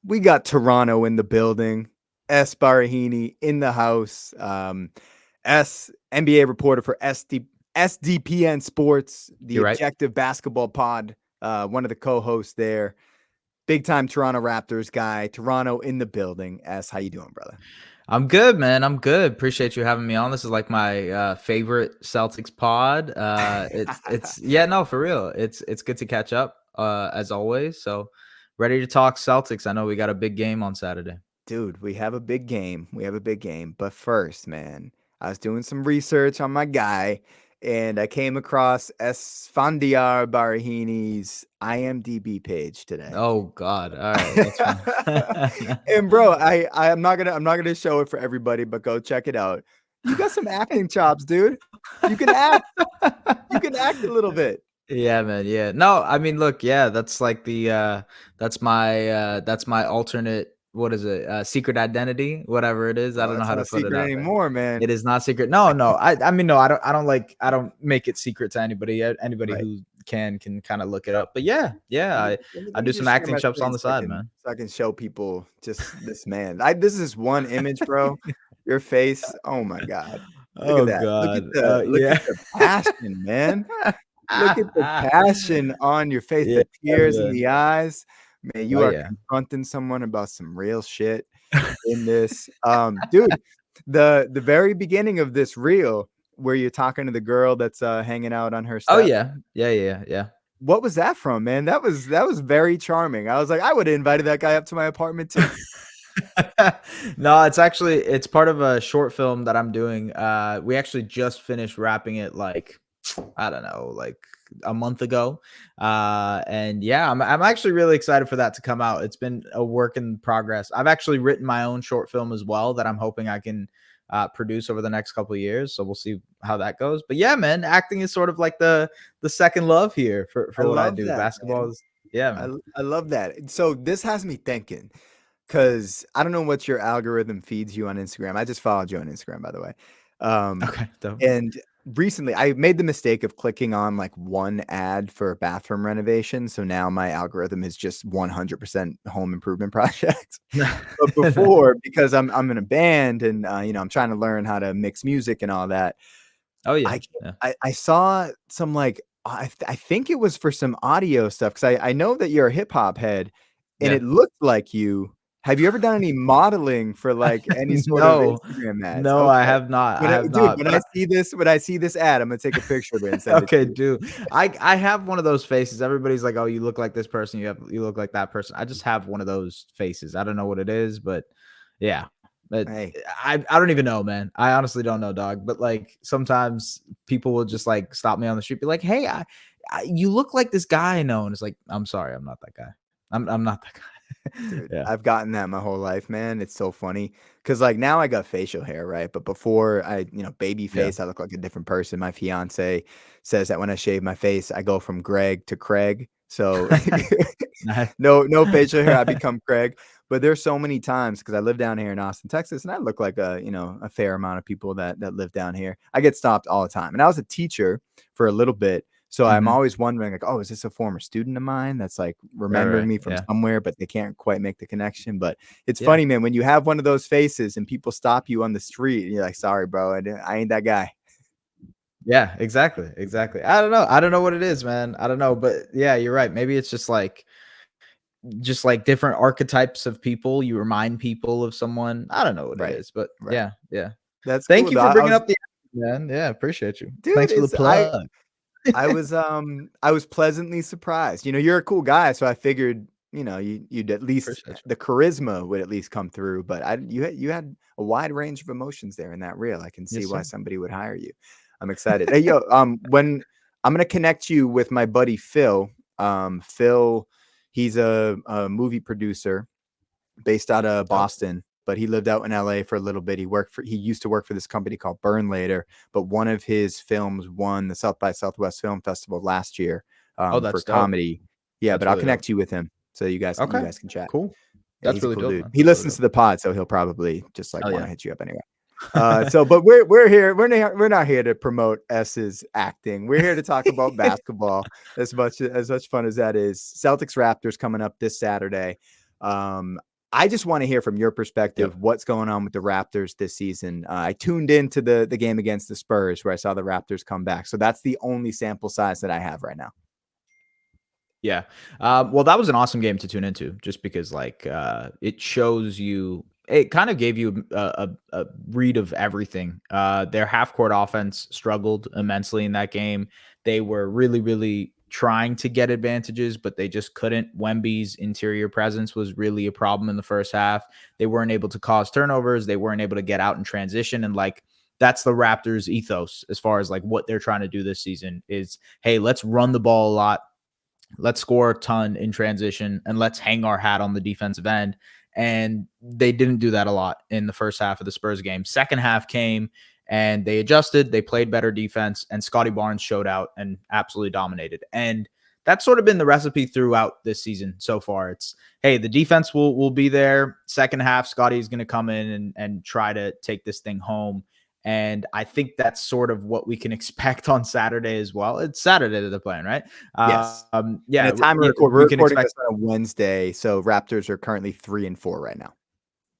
We got Toronto in the building. Es Baraheni in the house. S NBA reporter for SDPN Sports, the You're right. Objective Basketball Pod. One of the co-hosts there. Big time Toronto Raptors guy. Toronto in the building. S, how you doing, brother? I'm good, man. I'm good. Appreciate you having me on. This is like my favorite Celtics pod. It's yeah, no, for real. It's good to catch up as always. So ready to talk Celtics. I know we got a big game on Saturday. Dude, we have a big game. But first, man, I was doing some research on my guy, and I came across Esfandiar Barahini's IMDb page today. Oh God. All right, that's fine. And bro, I'm not gonna show it for everybody, but go check it out. You got some acting chops, dude. You can act. You can act a little bit. Yeah, man. Yeah. No, I mean, look, yeah, that's like the that's my alternate, what is it? Secret identity, whatever it is. I Well, don't know that's how not to a put it secret out there. anymore, man. It is not secret. No, no. I mean, no, I don't make it secret to anybody. Anybody Right. who can kind of look it up. But yeah, yeah, Let me I let me I let me do some just share acting my chops screen on the side, man. so I can show people just this man. This is one image, bro. Your face. Oh my God. Look at Oh that. God. Look at Yeah. the passion, man. Look at the passion on your face, Yeah, the tears in man. the eyes. Man, Oh you are yeah. confronting someone about some real shit in this. Dude, the very beginning of this reel where you're talking to the girl that's hanging out on her Oh step. yeah. Yeah, yeah, yeah. What was that from, man? That was very charming. I was like, I would have invited that guy up to my apartment too. No, it's part of a short film that I'm doing. We actually just finished wrapping it, like, I don't know, like a month ago. And yeah, I'm actually really excited for that to come out. It's been a work in progress. I've actually written my own short film as well that I'm hoping I can produce over the next couple of years. So we'll see how that goes. But yeah, man, acting is sort of like the second love here I for what I love do. that, Basketball man. is, yeah, I man. I love that. So this has me thinking, because I don't know what your algorithm feeds you on Instagram. I just followed you on Instagram, by the way. Um, Okay, dope. and recently I made the mistake of clicking on like one ad for a bathroom renovation. So now my algorithm is just 100% home improvement projects. But before, because I'm in a band and I'm trying to learn how to mix music and all that, Oh yeah, I yeah. I saw some, like, I think it was for some audio stuff, 'cause I know that you're a hip hop head, and Yeah. it looked like you. Have you ever done any modeling for, like, any sort of No, Instagram ads? no, I Okay. have not. I But, have dude, not. But when I see this ad, Imma take a picture of it and send it okay, to you. dude. I have one of those faces. Everybody's like, "Oh, you look like this person. You look like that person." I just have one of those faces. I don't know what it is, but yeah. But Hey. I don't even know, man. I honestly don't know, dog. But like sometimes people will just like stop me on the street, be like, "Hey, you look like this guy I know," and it's like, "I'm sorry, I'm not that guy. I'm not that guy." Dude, Yeah, I've gotten that my whole life, man. It's so funny because, like, now I got facial hair, right? But before baby yeah. face, I look like a different person. My fiance says that when I shave my face, I go from Greg to Craig. So Nice. no facial hair, I become Craig. But there's so many times because I live down here in Austin, Texas, and I look like a fair amount of people that live down here. I get stopped all the time, and I was a teacher for a little bit. So I'm Mhm. always wondering, like, oh, is this a former student of mine that's like Right, remembering right. me from Yeah, somewhere, but they can't quite make the connection. But it's yeah. funny, man, when you have one of those faces and people stop you on the street, and you're like, sorry, bro, I ain't that guy. Yeah, exactly, exactly. I don't know what it is, man. I don't know, but yeah, you're right. Maybe it's just like different archetypes of people. You remind people of someone. I don't know what it Right, is, but right. yeah, yeah. That's Thank cool, you though. for I bringing was, up the man. Yeah, appreciate you. dude, Thanks for the it's plug. I was pleasantly surprised. You're a cool guy, so I figured, you'd at least Appreciate you. the charisma would at least come through. But you had a wide range of emotions there in that reel. I can see Yes, why sir. somebody would hire you. I'm excited. Hey, yo, when I'm gonna connect you with my buddy Phil. Phil, he's a movie producer based out of Dope. Boston, but he lived out in LA for a little bit. He used to work for this company called Burn Later, but one of his films won the South by Southwest Film Festival last year Oh, for that's dope. comedy. Yeah, That's but I'll really dope. connect you with him so you Okay, guys can chat. cool. Yeah, That's he's a really cool dope, dude. man. He That's really listens to dope. the pod, so he'll probably just like Oh want to yeah. hit you up anyway. But we're here. We're not here to promote S's acting. We're here to talk about basketball as much fun as that is. Celtics Raptors coming up this Saturday. I just want to hear from your perspective, Yep. what's going on with the Raptors this season. I tuned into the game against the Spurs where I saw the Raptors come back. So that's the only sample size that I have right now. Yeah. Well, that was an awesome game to tune into just because like it shows you it kind of gave you a read of everything. Their half court offense struggled immensely in that game. They were really, really trying to get advantages, but they just couldn't. Wemby's interior presence was really a problem in the first half. They weren't able to cause turnovers. They weren't able to get out in transition. And like that's the Raptors ethos as far as like what they're trying to do this season is, hey, let's run the ball a lot. Let's score a ton in transition and let's hang our hat on the defensive end. And they didn't do that a lot in the first half of the Spurs game. Second half came and they adjusted. They played better defense, and Scotty Barnes showed out and absolutely dominated. And that's sort of been the recipe throughout this season so far. It's, hey, the defense will be there. Second half, Scotty's going to come in and try to take this thing home. And I think that's sort of what we can expect on Saturday as well. It's Saturday that they're playing, right? Yes. And Yeah, the time we're we can recording expect. this on a Wednesday. So Raptors are currently 3-4 right now.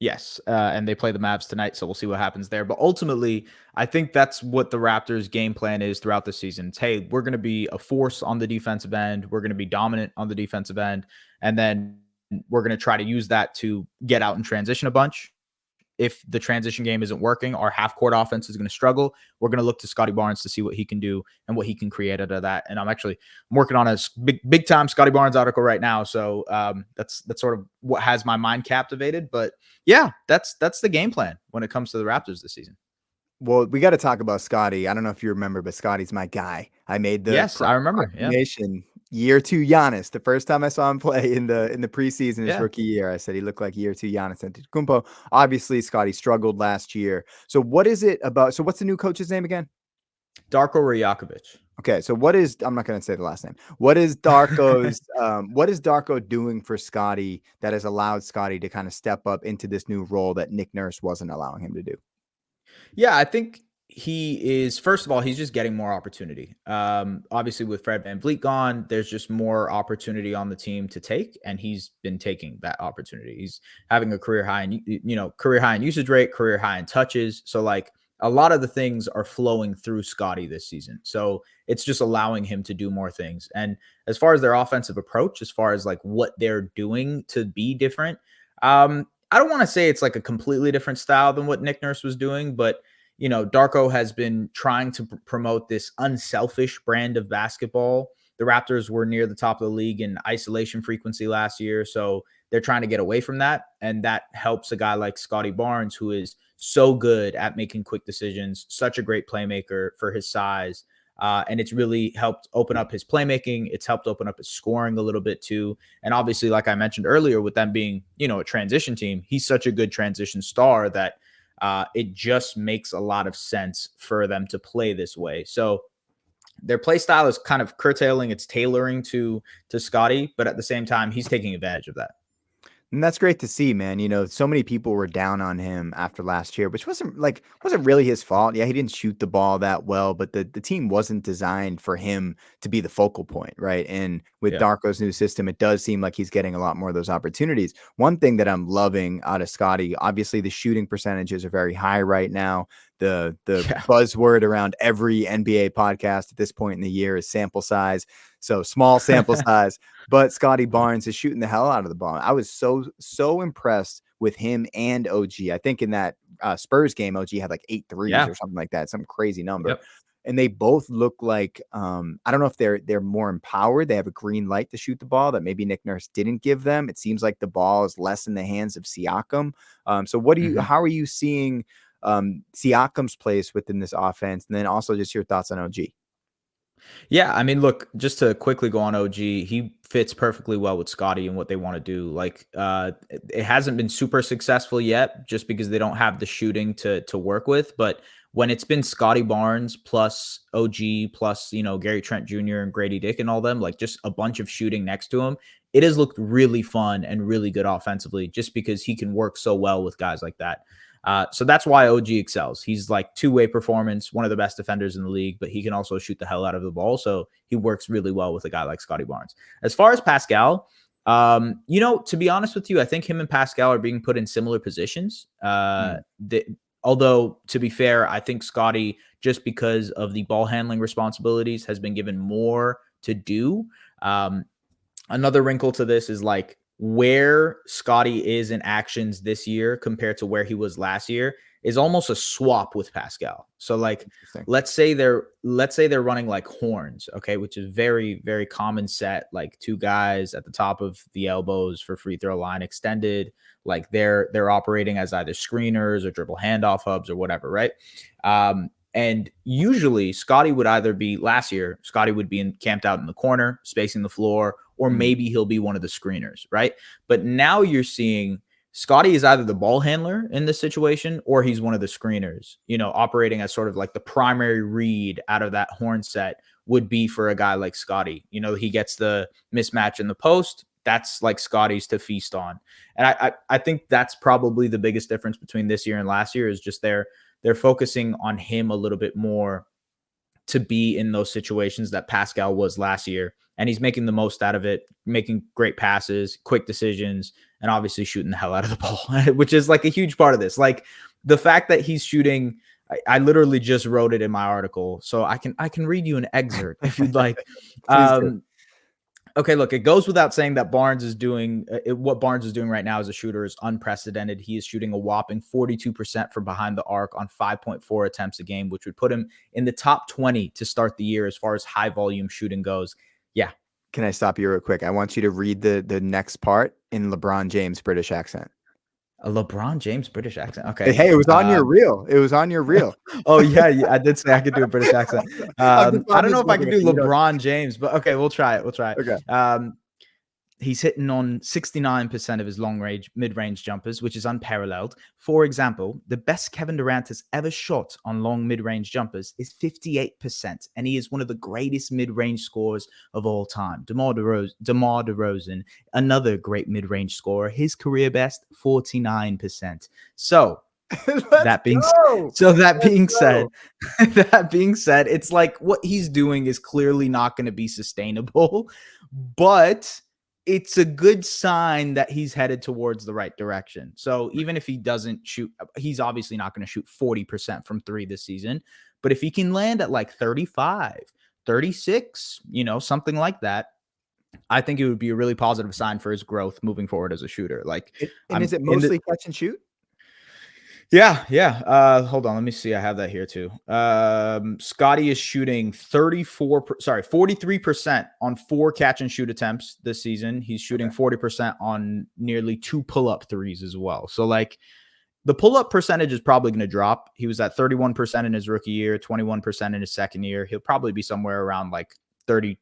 Yes, and they play the Mavs tonight, so we'll see what happens there. But ultimately, I think that's what the Raptors' game plan is throughout the season. It's, hey, we're going to be a force on the defensive end. We're going to be dominant on the defensive end, and then we're going to try to use that to get out and transition a bunch. If the transition game isn't working, our half court offense is going to struggle. We're going to look to Scotty Barnes to see what he can do and what he can create out of that. And I'm working on a big time Scotty Barnes article right now. So that's sort of what has my mind captivated. But yeah, that's the game plan when it comes to the Raptors this season. Well, we got to talk about Scotty. I don't know if you remember, but Scotty's my guy. I made the Yes, I remember. Yeah. proclamation year two Giannis. The first time I saw him play in the preseason his Yeah. rookie year, I said he looked like year two Giannis Antetokounmpo. Obviously, Scotty struggled last year. So what is it about? So what's the new coach's name again? Darko Rajakovic. Okay, so I'm not going to say the last name. What is Darko doing for Scotty that has allowed Scotty to kind of step up into this new role that Nick Nurse wasn't allowing him to do? Yeah, I think he is, first of all, he's just getting more opportunity. Obviously, with Fred VanVleet gone, there's just more opportunity on the team to take, and he's been taking that opportunity. He's having a career high in usage rate, career high in touches. So like a lot of the things are flowing through Scotty this season. So it's just allowing him to do more things. And as far as their offensive approach, as far as like what they're doing to be different, I don't want to say it's like a completely different style than what Nick Nurse was doing, but Darko has been trying to promote this unselfish brand of basketball. The Raptors were near the top of the league in isolation frequency last year, so they're trying to get away from that, and that helps a guy like Scotty Barnes, who is so good at making quick decisions, such a great playmaker for his size. And it's really helped open up his playmaking. It's helped open up his scoring a little bit too. And obviously, like I mentioned earlier, with them being, a transition team, he's such a good transition star that it just makes a lot of sense for them to play this way. So their play style is kind of curtailing, it's tailoring to Scotty, but at the same time, he's taking advantage of that. And that's great to see, man. So many people were down on him after last year, which wasn't really his fault. Yeah, he didn't shoot the ball that well, but the team wasn't designed for him to be the focal point, right? And with Yeah. Darko's new system, it does seem like he's getting a lot more of those opportunities. One thing that I'm loving out of Scotty, obviously the shooting percentages are very high right now. The Yeah. buzzword around every NBA podcast at this point in the year is sample size. So small sample size, but Scotty Barnes is shooting the hell out of the ball. I was so impressed with him and OG. I think in that Spurs game, OG had like 8 threes Yeah. or something like that, some crazy number. Yep. And they both look like I don't know if they're more empowered. They have a green light to shoot the ball that maybe Nick Nurse didn't give them. It seems like the ball is less in the hands of Siakam. So how are you seeing Siakam's place within this offense? And then also just your thoughts on OG. Yeah, I mean, look, just to quickly go on OG, he fits perfectly well with Scotty and what they want to do. Like, it hasn't been super successful yet, just because they don't have the shooting to work with. But when it's been Scotty Barnes plus OG plus Gary Trent Jr. and Grady Dick and all them, like just a bunch of shooting next to him, it has looked really fun and really good offensively, just because he can work so well with guys like that. So that's why OG excels. He's like two-way performance, one of the best defenders in the league, but he can also shoot the hell out of the ball. So he works really well with a guy like Scotty Barnes. As far as Pascal, To be honest with you, I think him and Pascal are being put in similar positions. Although, to be fair, I think Scotty, just because of the ball handling responsibilities, has been given more to do. Um, Another wrinkle to this is like where Scotty is in actions this year compared to where he was last year is almost a swap with Pascal. So like Interesting. let's say they're running like horns, okay, which is very very common set, like two guys at the top of the elbows for free throw line extended, like they're operating as either screeners or dribble handoff hubs or whatever, right? And usually Scotty would either be last year, Scotty would be camped out in the corner, spacing the floor, or maybe he'll be one of the screeners, right? But now you're seeing Scotty is either the ball handler in this situation or he's one of the screeners, operating as sort of like the primary read out of that horn set would be for a guy like Scotty. He gets the mismatch in the post. That's like Scotty's to feast on. And I think that's probably the biggest difference between this year and last year is just they're focusing on him a little bit more to be in those situations that Pascal was last year. And he's making the most out of it, making great passes, quick decisions, and obviously shooting the hell out of the ball, which is like a huge part of this. Like the fact that he's shooting, I literally just wrote it in my article. So I can read you an excerpt if you'd like. Please do. Okay, look, it goes without saying that Barnes is doing what Barnes is doing right now as a shooter is unprecedented. He is shooting a whopping 42% from behind the arc on 5.4 attempts a game, which would put him in the top 20 to start the year as far as high volume shooting goes. Yeah. Can I stop you real quick? I want you to read the next part in LeBron James British accent. A LeBron James British accent. Okay. Hey, it was on your reel. It was on your reel. Oh yeah, I did say I could do a British accent. I don't know if I can do you LeBron James, but okay, we'll try it. Okay. He's hitting on 69% of his mid-range jumpers, which is unparalleled. For example, the best Kevin Durant has ever shot on long mid-range jumpers is 58%, and he is one of the greatest mid-range scorers of all time. DeMar DeRozan, another great mid-range scorer, his career best, 49%. So that being said, it's like what he's doing is clearly not going to be sustainable, but it's a good sign that he's headed towards the right direction. So even if he doesn't shoot, he's obviously not going to shoot 40% from three this season, but if he can land at like 35, 36, something like that, I think it would be a really positive sign for his growth moving forward as a shooter. Like, is it mostly catch and shoot? Yeah. Hold on. Let me see. I have that here too. Scotty is shooting 43% on 4 catch and shoot attempts this season. He's shooting 40% on nearly 2 pull-up threes as well. So like the pull-up percentage is probably going to drop. He was at 31% in his rookie year, 21% in his second year. He'll probably be somewhere around like 32%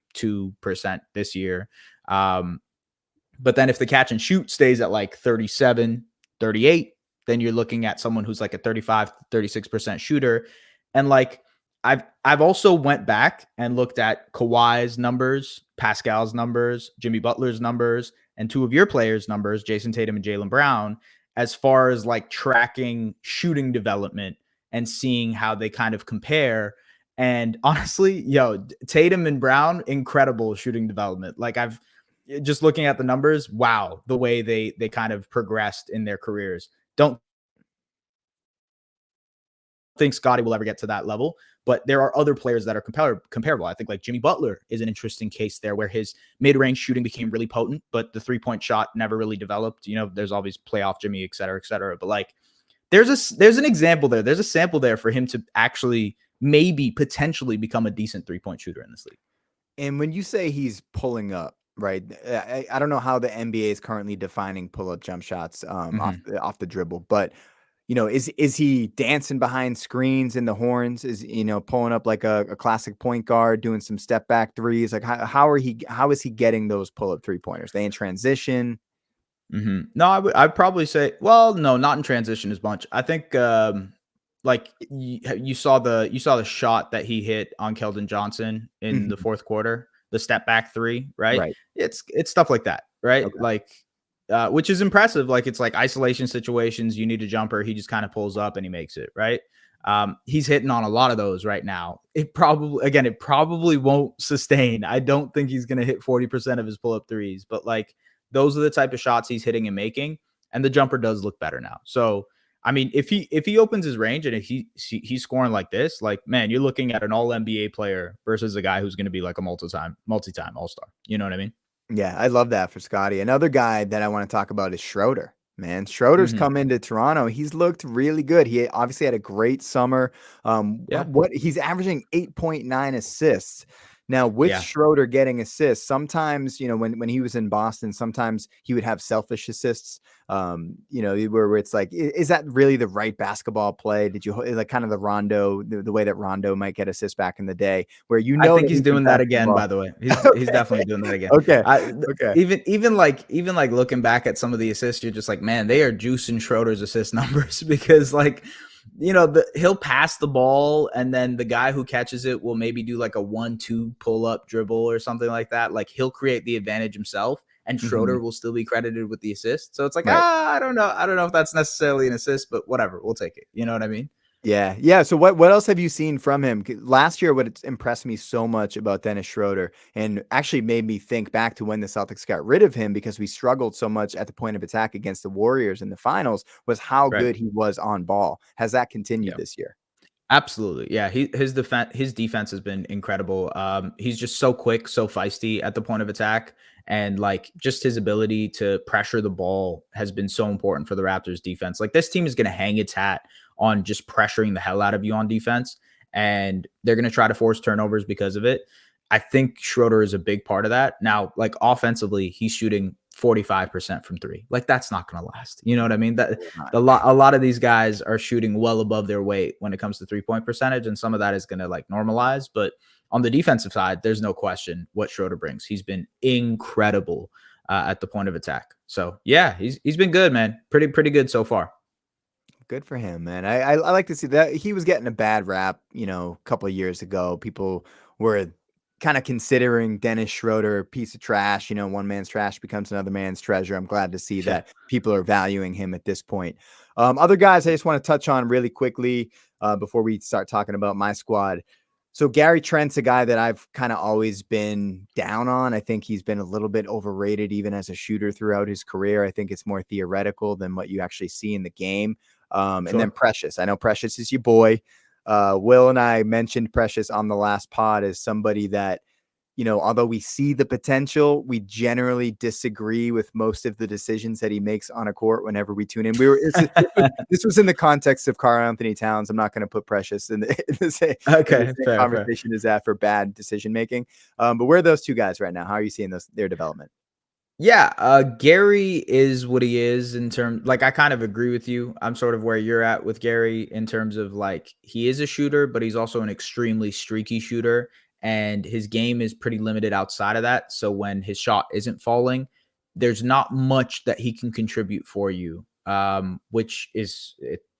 this year. But then if the catch and shoot stays at like 37, 38, then you're looking at someone who's like a 35, 36% shooter. And like, I've also went back and looked at Kawhi's numbers, Pascal's numbers, Jimmy Butler's numbers, and 2 of your players' numbers, Jason Tatum and Jaylen Brown, as far as like tracking shooting development and seeing how they kind of compare. And honestly, Tatum and Brown, incredible shooting development. Like I've just looking at the numbers, wow, the way they kind of progressed in their careers. Don't think Scotty will ever get to that level, but there are other players that are comparable. I think like Jimmy Butler is an interesting case there where his mid-range shooting became really potent, but the 3-point shot never really developed. There's always playoff Jimmy, et cetera, et cetera. But like there's an example there. There's a sample there for him to actually maybe potentially become a decent 3-point shooter in this league. And when you say he's pulling up, right? I don't know how the NBA is currently defining pull-up jump shots off the dribble, but is he dancing behind screens in the horns? Is pulling up like a classic point guard, doing some step back threes? Like how is he getting those pull-up 3-pointers? They in transition? No, I'd probably say, well, no, not in transition as much. I think like you saw the shot that he hit on Keldon Johnson in the fourth quarter, the step back 3, right? Right. It's stuff like that, right? Okay. Like, which is impressive. Like it's like isolation situations. You need a jumper. He just kind of pulls up and he makes it, right? He's hitting on a lot of those right now. It probably won't sustain. I don't think he's going to hit 40% of his pull-up threes, but like those are the type of shots he's hitting and making, and the jumper does look better now. So I mean, if he opens his range and if he's scoring like this, like, man, you're looking at an all NBA player versus a guy who's going to be like a multi-time all-star. You know what I mean? Yeah, I love that for Scotty. Another guy that I want to talk about is Schroeder. Man, Schroeder's Mhm. come into Toronto. He's looked really good. He obviously had a great summer. Yeah. What he's averaging 8.9 assists. Now, with Yeah. Schroeder getting assists, sometimes, when he was in Boston, sometimes he would have selfish assists. Where it's like, is that really the right basketball play? Did you like kind of the Rondo, the way that Rondo might get assists back in the day, where I think that he's he can doing that pass the again, ball? by the way. He's Okay, definitely doing that again. okay, I okay. even like looking back at some of the assists, you're just like, man, they are juicing Schroeder's assist numbers because like, he'll pass the ball and then the guy who catches it will maybe do like a 1-2 pull up dribble or something like that. Like he'll create the advantage himself and Mhm. Schroeder will still be credited with the assist. So it's like, Right. I don't know. I don't know if that's necessarily an assist, but whatever, we'll take it. You know what I mean? Yeah. Yeah. So what else have you seen from him? Last year, what impressed me so much about Dennis Schroeder and actually made me think back to when the Celtics got rid of him because we struggled so much at the point of attack against the Warriors in the finals was how Right. good he was on ball. Has that Yeah. continued this year? Absolutely. Yeah, his defense has been incredible. He's just so quick, so feisty at the point of attack, and like just his ability to pressure the ball has been so important for the Raptors defense. Like this team is going to hang its hat on just pressuring the hell out of you on defense, and they're going to try to force turnovers because of it. I think Schroeder is a big part of that. Now, like offensively, he's shooting 45% from three. Like that's not going to last. You know what I mean? That Absolutely not. a lot of these guys are shooting well above their weight when it comes to 3-point percentage, and some of that is going to like normalize. But on the defensive side, there's no question what Schroeder brings. He's been incredible at the point of attack. So yeah, he's been good, man. Pretty good so far. Good for him, man. I like to see that he was getting a bad rap, a couple of years ago. People were kind of considering Dennis Schroeder a piece of trash. One man's trash becomes another man's treasure. I'm glad to see Yeah, that people are valuing him at this point. Other guys I just want to touch on really quickly before we start talking about my squad. So Gary Trent's a guy that I've kind of always been down on. I think he's been a little bit overrated even as a shooter throughout his career. I think it's more theoretical than what you actually see in the game. And then sure. Precious. I know Precious is your boy. Will and I mentioned Precious on the last pod as somebody that, although we see the potential, we generally disagree with most of the decisions that he makes on a court whenever we tune in. This was in the context of Karl Anthony Towns. I'm not going to put Precious in the Okay, same fair. conversation as that for bad decision making. But where are those two guys right now? How are you seeing their development? Yeah, Gary is what he is in terms like I kind of agree with you. I'm sort of where you're at with Gary in terms of like he is a shooter, but he's also an extremely streaky shooter and his game is pretty limited outside of that. So when his shot isn't falling, there's not much that he can contribute for you. Which is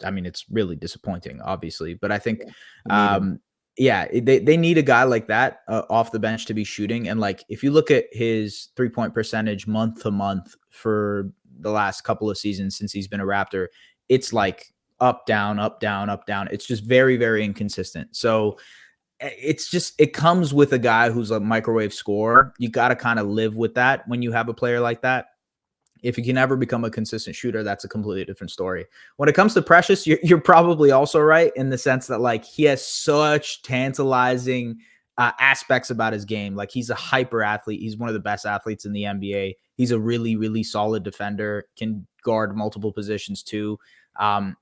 I mean it's really disappointing obviously, but I think You need him. um yeah, they need a guy like that off the bench to be shooting. And like, if you look at his 3-point percentage month to month for the last couple of seasons since he's been a Raptor, it's like up, down, up, down, up, down. It's just very, very inconsistent. So it comes with a guy who's a microwave scorer. You got to kind of live with that when you have a player like that. If he can ever become a consistent shooter, that's a completely different story. When it comes to Precious, you're probably also right in the sense that like he has such tantalizing aspects about his game. Like he's a hyper athlete. He's one of the best athletes in the NBA. He's a really, really solid defender, can guard multiple positions too.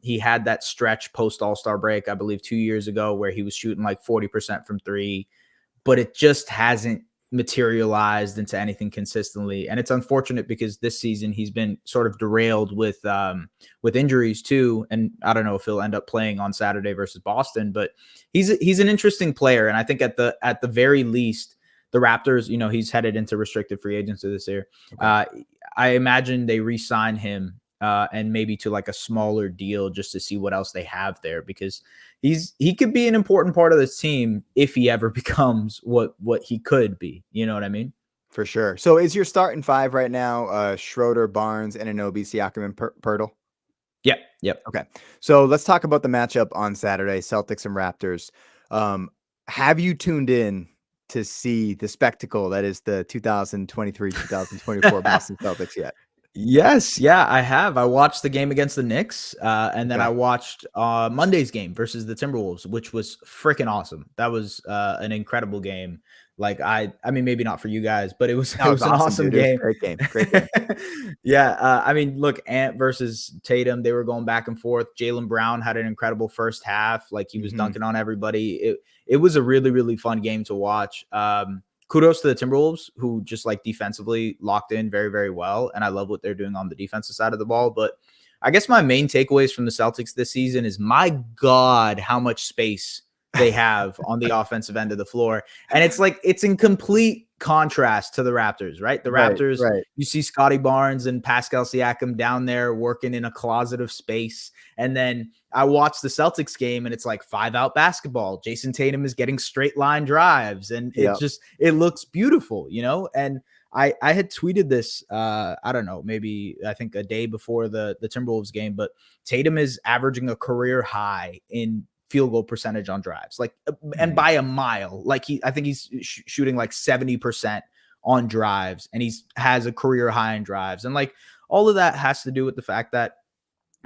He had that stretch post All-Star break, I believe 2 years ago, where he was shooting like 40% from three, but it just hasn't materialized into anything consistently. And it's unfortunate because this season he's been sort of derailed with injuries too. And I don't know if he'll end up playing on Saturday versus Boston, but he's an interesting player. And I think at the very least, the Raptors, he's headed into restricted free agency this year. Okay. Uh, I imagine they re-sign him and maybe to like a smaller deal just to see what else they have there because he could be an important part of this team if he ever becomes what he could be. You know what I mean? For sure. So is your starting five right now Schroeder, Barnes, Anunoby, Siakam, and Pirtle? Yep. Yep. Okay. So let's talk about the matchup on Saturday, Celtics and Raptors. Um, have you tuned in to see the spectacle that is the 2023-2024 Boston Celtics yet? Yes, yeah, I have. I watched the game against the Knicks, and then Okay. I watched Monday's game versus the Timberwolves, which was freaking awesome. That was an incredible game. Like I mean, maybe not for you guys, but it was That it was was an awesome, awesome dude. It was a game. great game. Great game. Yeah, I mean, look, Ant versus Tatum, they were going back and forth. Jaylen Brown had an incredible first half. Like he was Mhm. dunking on everybody. It was a really really fun game to watch. Kudos to the Timberwolves, who just like defensively locked in very, very well. And I love what they're doing on the defensive side of the ball. But I guess my main takeaways from the Celtics this season is, my God, how much space they have on the offensive end of the floor. And it's like, it's in complete contrast to the Raptors, right? The Right, Raptors, right. you see Scotty Barnes and Pascal Siakam down there working in a closet of space. And then I watched the Celtics game and it's like 5-out basketball. Jason Tatum is getting straight line drives and Yep. it looks beautiful, you know? And I had tweeted this, I don't know, maybe I think a day before the Timberwolves game, but Tatum is averaging a career high in field goal percentage on drives, like, and Mhm. by a mile. Like I think he's shooting like 70% on drives, and he's has a career high in drives. And like all of that has to do with the fact that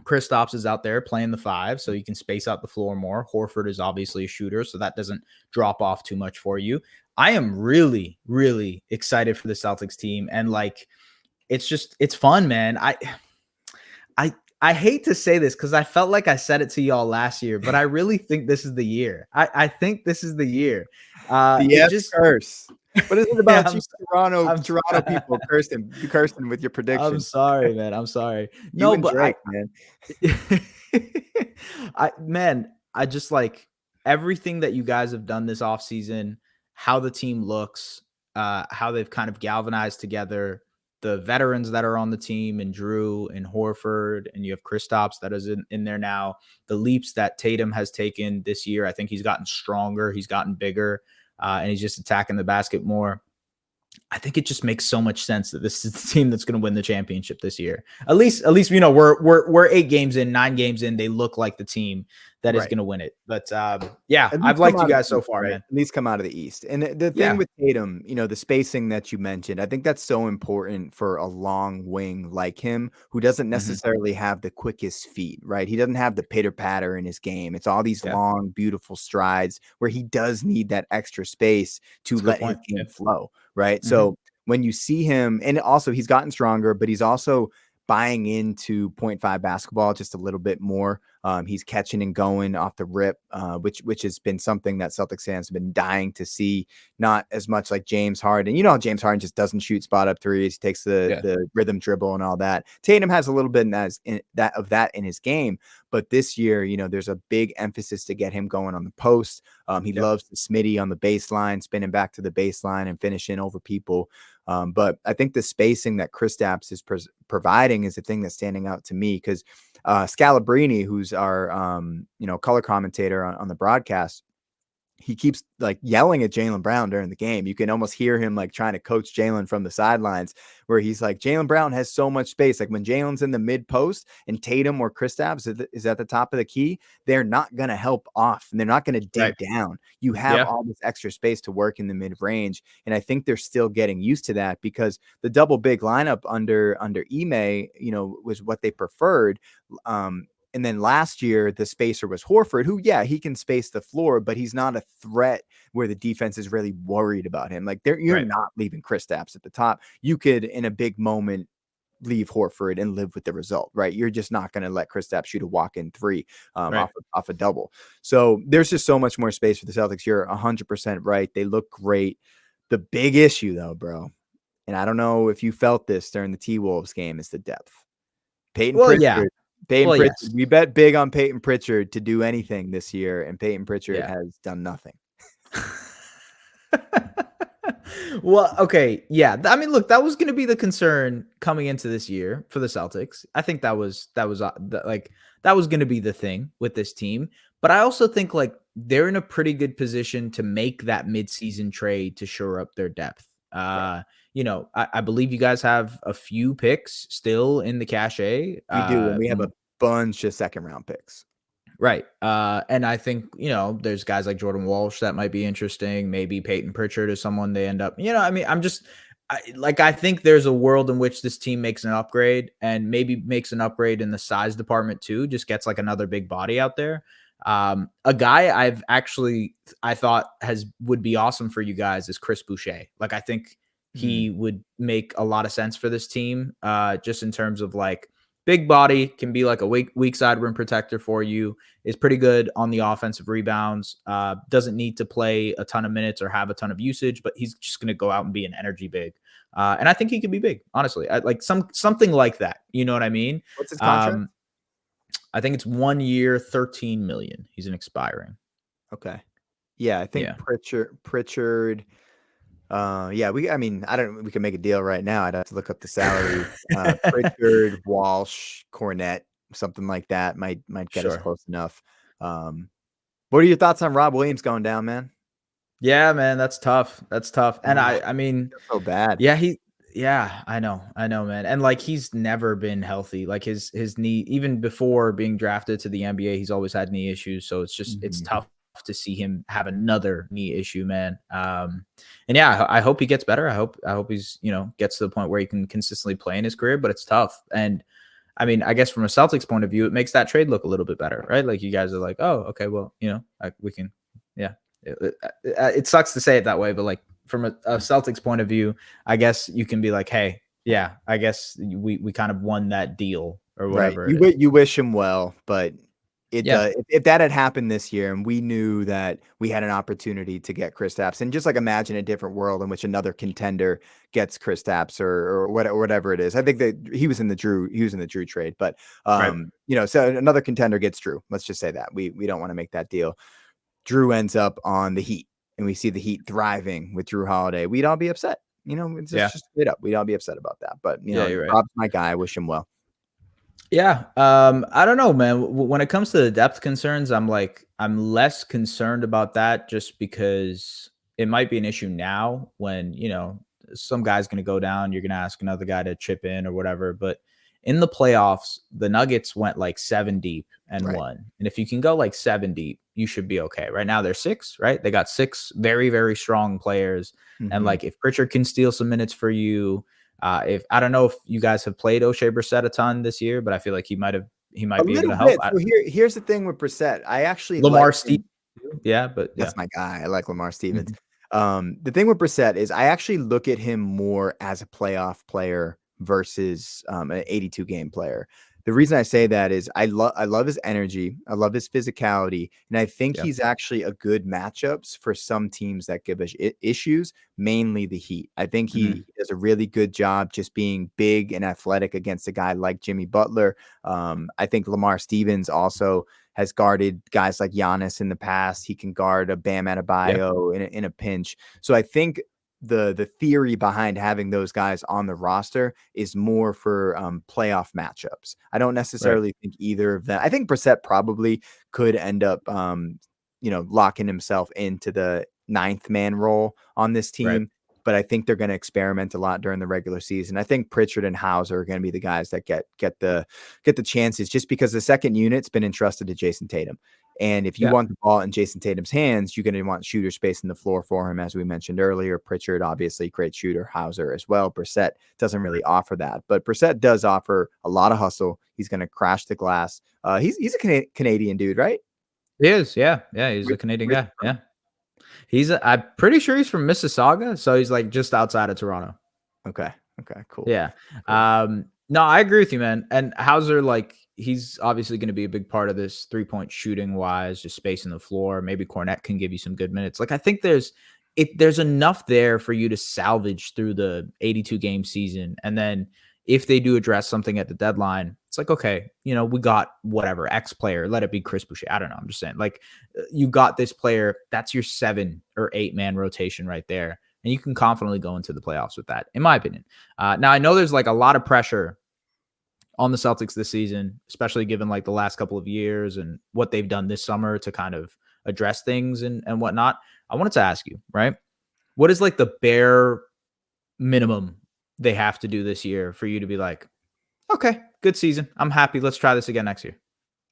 Kristaps is out there playing the five, so you can space out the floor more. Horford is obviously a shooter, so that doesn't drop off too much for you. I am really, really excited for the Celtics team, and like, it's fun, man. I hate to say this because I felt like I said it to y'all last year, but I really think this is the year. I think this is the year. The It F just curse. What is it yeah, about you Toronto I'm Toronto people cursing with your I'm predictions? sorry, man. I'm sorry. You No, and but Drake, man. I just like everything that you guys have done this offseason, how the team looks, how they've kind of galvanized together, the veterans that are on the team, and Drew and Horford, and you have Kristaps that is in there now. The leaps that Tatum has taken this year, I think he's gotten stronger, he's gotten bigger, and he's just attacking the basket more. I think it just makes so much sense that this is the team that's going to win the championship this year. At least you know we're 8 games in, 9 games in. They look like the team that is Right. going to win it. But yeah, At I've least come liked you out of guys the so East, far, right? man. At least come out of the East. And the thing Yeah. with Tatum, the spacing that you mentioned, I think that's so important for a long wing like him, who doesn't Mhm. necessarily have the quickest feet, right? He doesn't have the pitter patter in his game. It's all these Yeah. long, beautiful strides where he does need that extra space to That's a good let his point. game Yeah. flow, right? Mhm. So when you see him, and also he's gotten stronger, but he's also buying into point five basketball just a little bit more. He's catching and going off the rip, which has been something that Celtics fans have been dying to see. Not as much like James Harden. James Harden just doesn't shoot spot up threes. He takes Yeah. the rhythm dribble and all that. Tatum has a little bit of that in his game, but this year, there's a big emphasis to get him going on the post. He Yeah. loves the Smitty on the baseline, spinning back to the baseline and finishing over people. But I think the spacing that Kristaps is providing is the thing that's standing out to me, because Scalabrini, who's our color commentator on the broadcast, he keeps like yelling at Jaylen Brown during the game. You can almost hear him like trying to coach Jaylen from the sidelines, where he's like, Jaylen Brown has so much space. Like when Jaylen's in the mid post and Tatum or Kristaps is at the top of the key, they're not going to help off and they're not going to Right. dig down. You have Yeah. all this extra space to work in the mid range. And I think they're still getting used to that, because the double big lineup under Ime, was what they preferred. And then last year, the spacer was Horford, who, yeah, he can space the floor, but he's not a threat where the defense is really worried about him. Like you're Right. not leaving Kristaps at the top. You could, in a big moment, leave Horford and live with the result, right? You're just not going to let Kristaps shoot a walk-in three Right. off a double. So there's just so much more space for the Celtics. You're 100% right. They look great. The big issue, though, bro, and I don't know if you felt this during the T-Wolves game, is the depth. Peyton Well, yeah. Pritchard. Peyton Well, Pritchard. yes. We bet big on Peyton Pritchard to do anything this year, and Peyton Pritchard Yeah. has done nothing. Well, okay, yeah. I mean, look, that was going to be the concern coming into this year for the Celtics. I think that was like that was going to be the thing with this team. But I also think like they're in a pretty good position to make that midseason trade to shore up their depth. Right. I believe you guys have a few picks still in the cachet. We do, and we have a bunch of second round picks. Right. And I think, there's guys like Jordan Walsh that might be interesting. Maybe Peyton Pritchard is someone they end up, I mean, I think there's a world in which this team makes an upgrade and maybe makes an upgrade in the size department too, just gets like another big body out there. A guy I thought would be awesome for you guys is Chris Boucher. Like, I think Mm. he would make a lot of sense for this team, just in terms of like big body, can be like a weak side rim protector for you, is pretty good on the offensive rebounds, doesn't need to play a ton of minutes or have a ton of usage, but he's just going to go out and be an energy big. And I think he could be big, honestly. Like something like that. You know what I mean? What's his contract? Um, I think it's 1 year, 13 million. He's an expiring. Okay. Yeah, I think Yeah. Pritchard. Yeah, I mean, I don't. We can make a deal right now. I'd have to look up the salary. Pritchard, Walsh, Cornett, something like that might get us Sure. close enough. What are your thoughts on Rob Williams going down, man? Yeah, man, that's tough. That's tough. And Oh, I mean, I feel so bad. yeah, I know, man. And like he's never been healthy. Like his knee, even before being drafted to the NBA, he's always had knee issues. So it's Mhm. tough to see him have another knee issue, man. And yeah, I hope he gets better. I hope he's, gets to the point where he can consistently play in his career, but it's tough. And I mean, I guess from a Celtics point of view, it makes that trade look a little bit better, right? Like you guys are like, oh, okay, well, we can, yeah. It sucks to say it that way, but like from a Celtics point of view, I guess you can be like, hey, yeah, I guess we kind of won that deal or Right. whatever it is. You wish him well, but it Yeah, does. If that had happened this year, and we knew that we had an opportunity to get Kristaps, and just like imagine a different world in which another contender gets Kristaps or whatever it is. I think that he was in the Drew trade, but right. so another contender gets Drew. Let's just say that we don't want to make that deal. Drew ends up on the Heat, and we see the Heat thriving with Drew Holiday. We'd all be upset. It's Yeah, just straight up. We'd all be upset about that. But yeah, you're right. Rob's my guy. I wish him well. Yeah, I don't know, man. When it comes to the depth concerns, I'm less concerned about that just because it might be an issue now when, some guy's going to go down, you're going to ask another guy to chip in or whatever, but in the playoffs, the Nuggets went like 7 deep and Right. won. And if you can go like 7 deep, you should be okay. Right now they're 6, right? They got 6 very very strong players, and Mhm. like if Pritchard can steal some minutes for you, if I don't know if you guys have played O'Shea Brissett a ton this year, but I feel like he A might be able little to help. bit. So here's the thing with Brissett. I actually like Lamar Stevens, him. yeah, but yeah. That's my guy. I like Lamar Stevens. Mhm. The thing with Brissett is I actually look at him more as a playoff player versus an 82 game player. The reason I say that is I love his energy, I love his physicality, and I think Yeah. he's actually a good matchups for some teams that give us issues, mainly the Heat. I think he Mhm. does a really good job just being big and athletic against a guy like Jimmy Butler. I think Lamar Stevens also has guarded guys like Giannis in the past. He can guard a Bam Yeah. Adebayo in a pinch. So I think the theory behind having those guys on the roster is more for playoff matchups. I don't Right. necessarily think either of them. I think Brissett probably could end up, locking himself into the ninth man role on this Right. team. But I think they're going to experiment a lot during the regular season. I think Pritchard and Hauser are going to be the guys that get the chances, just because the second unit's been entrusted to Jason Tatum. And if you Yeah. want the ball in Jason Tatum's hands, you're going to want shooter space in the floor for him, as we mentioned earlier. Pritchard, obviously, great shooter. Hauser as well. Brissett doesn't really offer that, but Brissett does offer a lot of hustle. He's going to crash the glass. He's a Canadian dude, right? He is. Yeah. Yeah. He's a Where- Canadian where's guy. he from? Yeah. I'm pretty sure he's from Mississauga, so he's like just outside of Toronto. Okay. Okay. Cool. Yeah. Cool. No, I agree with you, man. And Hauser, like, he's obviously going to be a big part of this 3-point shooting wise, just spacing the floor. Maybe Cornette can give you some good minutes. Like, I think there's enough there for you to salvage through the 82 game season. And then if they do address something at the deadline, it's like, okay, we got whatever X player, let it be Chris Boucher. I don't know. I'm just saying, like, you got this player, that's your 7 or 8 man rotation right there. And you can confidently go into the playoffs with that, in my opinion. Now, I know there's like a lot of pressure on the Celtics this season, especially given like the last couple of years and what they've done this summer to kind of address things and whatnot. I wanted to ask you, right? What is like the bare minimum they have to do this year for you to be like, okay, good season. I'm happy. Let's try this again next year.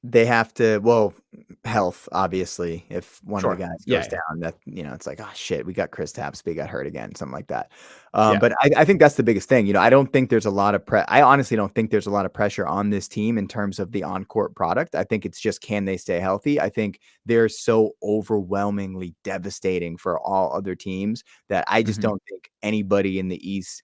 They have to, well, health, obviously. If one of the Sure. guys Yeah. goes Yeah. down, that, it's like, oh shit, we got Chris Tapps, got hurt again, something like that. Yeah. But I think that's the biggest thing. I don't think there's a lot of I honestly don't think there's a lot of pressure on this team in terms of the on-court product. I think it's just, can they stay healthy? I think they're so overwhelmingly devastating for all other teams that I just Mhm. don't think anybody in the East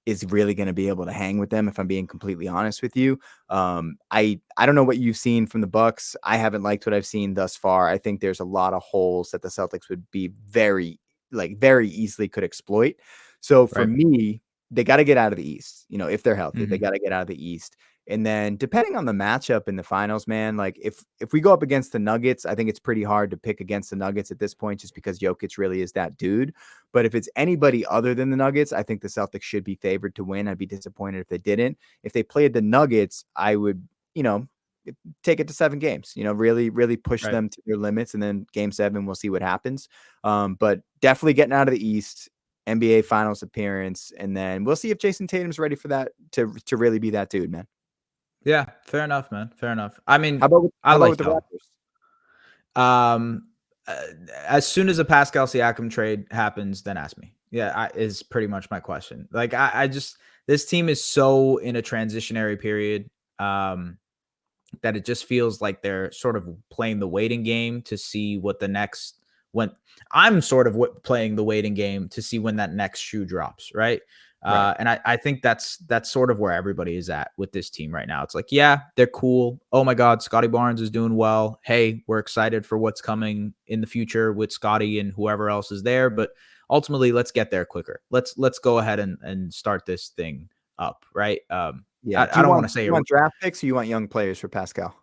is really going to be able to hang with them, if I'm being completely honest with you. I don't know what you've seen from the Bucks. I haven't liked what I've seen thus far. I think there's a lot of holes that the Celtics would be very easily could exploit. So for Right. me, they got to get out of the East. If they're healthy, they Mhm. got to get out of the East. And then depending on the matchup in the finals, man, like if we go up against the Nuggets, I think it's pretty hard to pick against the Nuggets at this point, just because Jokic really is that dude. But if it's anybody other than the Nuggets, I think the Celtics should be favored to win. I'd be disappointed if they didn't. If they played the Nuggets, I would, take it to 7 games, really, really push Right. them to their limits. And then game 7, we'll see what happens. But definitely getting out of the East, NBA finals appearance. And then we'll see if Jason Tatum's ready for that, to really be that dude, man. Yeah. Fair enough, man. Fair enough. I How mean, about with, I how about like with the y'all. Raptors? Um, uh, as soon as a Pascal Siakam trade happens, then ask me. Yeah, is pretty much my question. Like, I just this team is so in a transitionary period. That it just feels like they're sort of playing the waiting game to see what the next when I'm sort of playing the waiting game to see when that next shoe drops, right? Right. And I think that's sort of where everybody is at with this team right now. It's like, yeah, they're cool. Oh my God, Scotty Barnes is doing well. Hey, we're excited for what's coming in the future with Scotty and whoever else is there. But ultimately, let's get there quicker. Let's go ahead and start this thing up, right? Yeah. Do I you don't want want to say do you want draft picks, or you want young players for Pascal?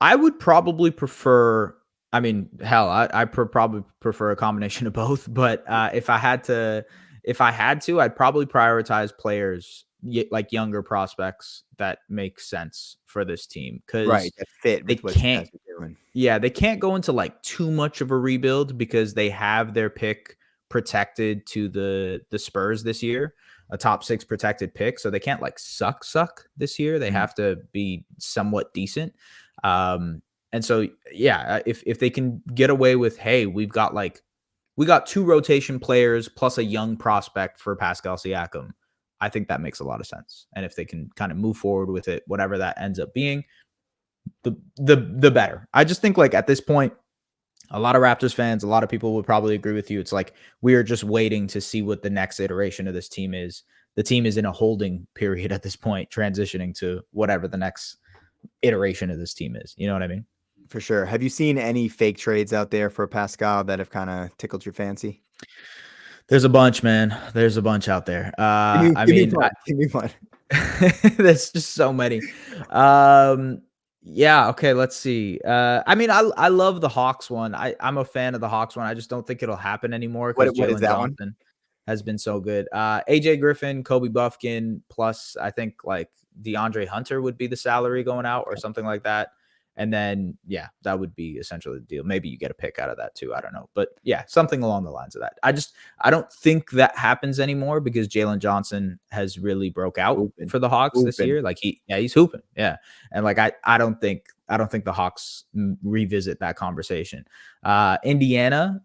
I would probably prefer. I mean, hell, probably prefer a combination of both. But if I had to, I'd probably prioritize players like younger prospects that make sense for this team Right. because That fit they with what you can't. guys are doing. Yeah, they can't go into like too much of a rebuild because they have their pick protected to the Spurs this year, a top 6 protected pick, so they can't like suck this year. They Mhm. have to be somewhat decent. Um and so yeah, if they can get away with, hey, we got 2 rotation players plus a young prospect for Pascal Siakam, I think that makes a lot of sense. And if they can kind of move forward with it, whatever that ends up being, the better. I just think like at this point, a lot of Raptors fans, a lot of people would probably agree with you. It's like we are just waiting to see what the next iteration of this team is. The team is in a holding period at this point, transitioning to whatever the next iteration of this team is. You know what I mean? For sure. Have you seen any fake trades out there for Pascal that have kinda tickled your fancy? There's a bunch, man. There's a bunch out there. I Give me mean, one. Give me one. there's just so many. Um, yeah, okay, let's see. I mean, I love the Hawks one. I'm a fan of the Hawks one. I just don't think it'll happen anymore because What is Jalen that one? Johnson has been so good. AJ Griffin, Kobe Buffkin, plus I think like DeAndre Hunter would be the salary going out or something like that. And then, yeah, that would be essentially the deal. Maybe you get a pick out of that too. I don't know. But yeah, something along the lines of that. I don't think that happens anymore because Jalen Johnson has really broke out Hooping. for the Hawks this Hooping. year. Like he's hooping. Yeah. And like, I don't think the Hawks revisit that conversation. Indiana,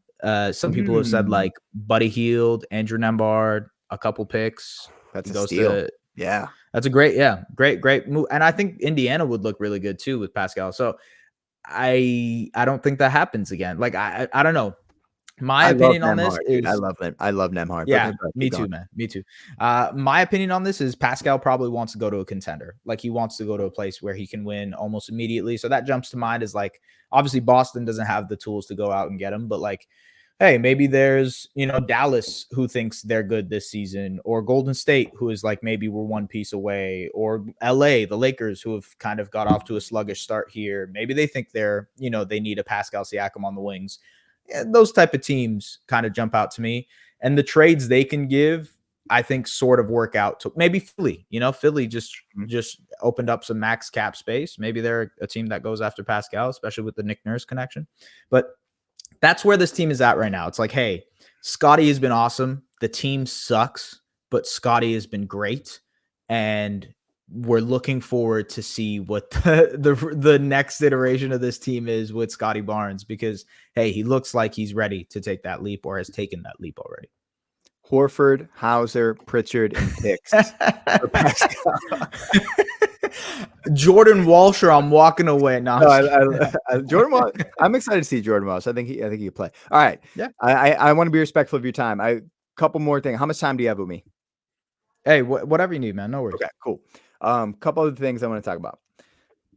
some people have said Mm, like Buddy Hield, Andrew Nembhard, a couple picks. that's He a goes steal. to Yeah. that's a great move. And I think Indiana would look really good too with Pascal. So I don't think that happens again. Like I don't know. My I love opinion on this Nembhard, dude. I is love it. I love Nembhard, but yeah, but me keep going. too, man. Me too. My opinion on this is Pascal probably wants to go to a contender. Like he wants to go to a place where he can win almost immediately. So that jumps to mind is like obviously Boston doesn't have the tools to go out and get him, but like hey, maybe there's, Dallas who thinks they're good this season, or Golden State who is like maybe we're one piece away, or LA, the Lakers who have kind of got off to a sluggish start here. Maybe they think they need a Pascal Siakam on the wings. Yeah, those type of teams kind of jump out to me. And the trades they can give, I think, sort of work out to maybe Philly. Philly Mhm. just opened up some max cap space. Maybe they're a team that goes after Pascal, especially with the Nick Nurse connection. But that's where this team is at right now. It's like, hey, Scotty has been awesome. The team sucks, but Scotty has been great. And we're looking forward to see what the next iteration of this team is with Scotty Barnes, because hey, he looks like he's ready to take that leap or has taken that leap already. Horford, Hauser, Pritchard, and picks for Pascal. Jordan Walsh, or I'm walking away. No, Jordan Walsh. I'm excited to see Jordan Walsh. I think he can play. All right. Yeah. I want to be respectful of your time. Couple more things. How much time do you have with me? Hey, whatever you need, man. No worries. Okay, cool. Couple of things I want to talk about.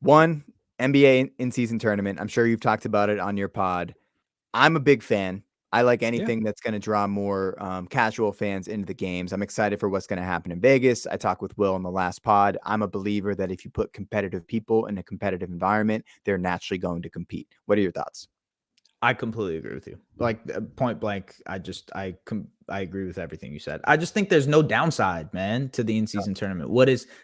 One, NBA in-season tournament. I'm sure you've talked about it on your pod. I'm a big fan. I like anything that's going to draw more casual fans into the games. I'm excited for what's going to happen in Vegas. I talked with Will in the last pod. I'm a believer that if you put competitive people in a competitive environment, they're naturally going to compete. What are your thoughts? I completely agree with you. Like point blank, I agree with everything you said. I just think there's no downside, man, to the in-season tournament.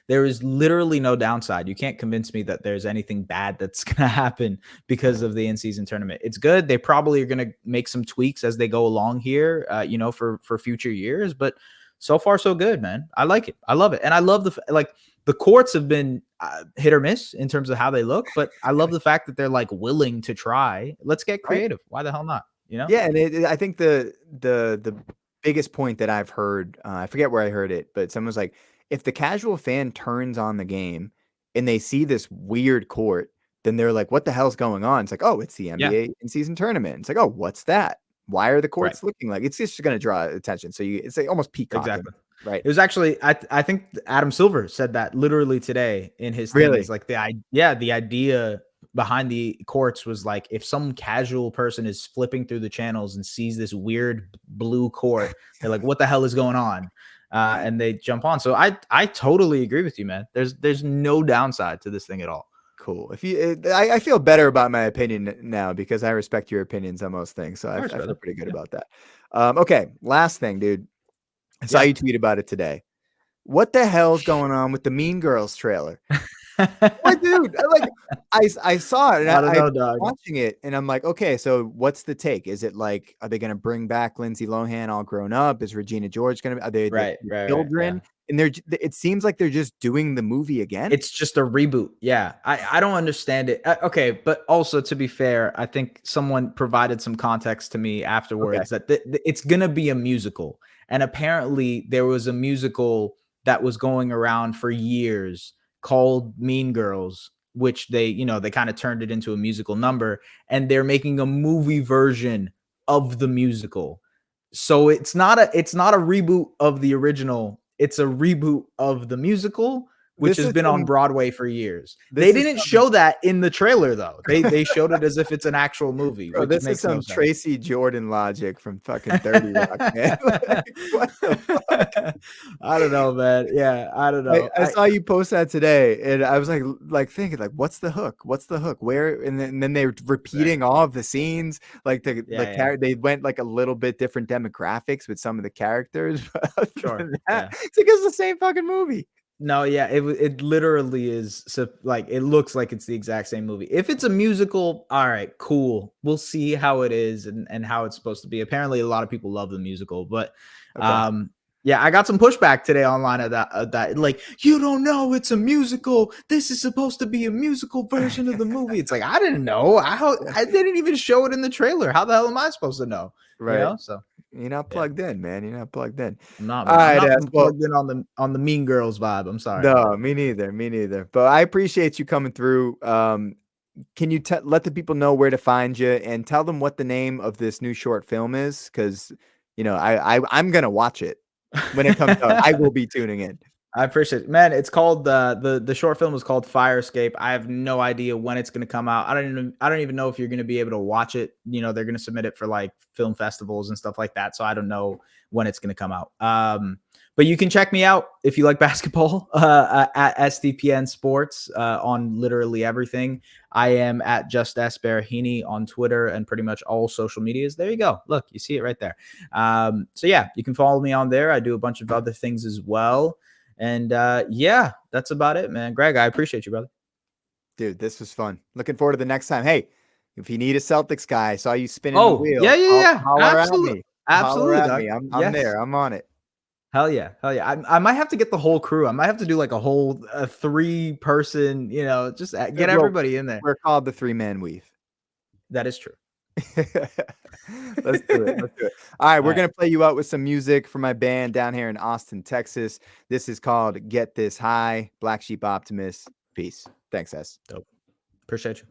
There is literally no downside. You can't convince me that there's anything bad that's going to happen because of the in-season tournament. It's good. They probably are going to make some tweaks as they go along here, for future years, but so far so good, man. I like it. I love it. And I love the courts have been hit or miss in terms of how they look, but I love the fact that they're like willing to try. Let's get creative. Why the hell not? Yeah, and I think the biggest point that I've heard, I forget where I heard it, but someone's like, if the casual fan turns on the game and they see this weird court, then they're like, what the hell's going on? It's like, oh, it's the NBA in-season tournament. It's like, oh, what's that? Why are the courts looking like? It's just going to draw attention. So it's like almost peacocking. Exactly. Right. It was actually, I think Adam Silver said that literally today in his thing. It's like the idea behind the courts was like, if some casual person is flipping through the channels and sees this weird blue court, they're like, what the hell is going on? And they jump on. So I totally agree with you, man. There's no downside to this thing at all. Cool. I feel better about my opinion now because I respect your opinions on most things. So I feel pretty good about that. Okay. Last thing, dude. I saw you tweet about it today. What the hell's going on with the Mean Girls trailer? What, dude? I saw it and I was watching it and I'm like, okay, so what's the take? Is it like, are they going to bring back Lindsay Lohan all grown up? Is Regina George going to be? Are they children? Right. And it seems like they're just doing the movie again. It's just a reboot. Yeah. I don't understand it. Okay. But also, to be fair, I think someone provided some context to me afterwards that it's going to be a musical. And apparently there was a musical that was going around for years called Mean Girls, which they kind of turned it into a musical number, and they're making a movie version of the musical. So it's not a reboot of the original. It's a reboot of the musical, which has been on Broadway for years. They didn't show that in the trailer, though. They showed it as if it's an actual movie. Bro, this is some Tracy Jordan logic from fucking 30 Rock, man. What the fuck? I don't know, man. Yeah, I don't know. I saw you post that today, and I was like thinking, like, what's the hook? What's the hook? Where? And then they're repeating all of the scenes. Like they went like a little bit different demographics with some of the characters. Sure. It's like it's the same fucking movie. No, yeah, it literally is. So like, it looks like it's the exact same movie. If it's a musical, all right, cool. We'll see how it is and how it's supposed to be. Apparently, a lot of people love the musical, but yeah, I got some pushback today online at that. Like, you don't know it's a musical. This is supposed to be a musical version of the movie. It's like, I didn't know. I didn't even show it in the trailer. How the hell am I supposed to know? Right. So. You're not plugged in, man. You're not plugged in. I'm not, man. I'm not plugged in on the Mean Girls vibe. I'm sorry. No, me neither. But I appreciate you coming through. Can you let the people know where to find you and tell them what the name of this new short film is? Because I'm gonna watch it when it comes out. I will be tuning in. I appreciate it, man. It's called the short film is called Fire Escape. I have no idea when it's going to come out. I don't even know if you're going to be able to watch it. They're going to submit it for like film festivals and stuff like that. So I don't know when it's going to come out. But you can check me out if you like basketball at SDPN Sports on literally everything. I am at just Es Baraheni on Twitter and pretty much all social medias. There you go. Look, you see it right there. So yeah, you can follow me on there. I do a bunch of other things as well. And yeah, that's about it, man. Greg, I appreciate you, brother. Dude, this was fun. Looking forward to the next time. Hey, if you need a Celtics guy, I saw you spinning the wheel. Yeah. Holler Absolutely. at me. I'm there. I'm on it. Hell yeah, hell yeah. I might have to get the whole crew. I might have to do like a whole 3-person, just get Well, everybody in there. we're called the three-man weave. That is true. Let's do it. Let's do it. All right, All we're right, gonna play you out with some music from my band down here in Austin, Texas. This is called Get This High, Black Sheep Optimist. Peace. Thanks, S. dope. Appreciate you.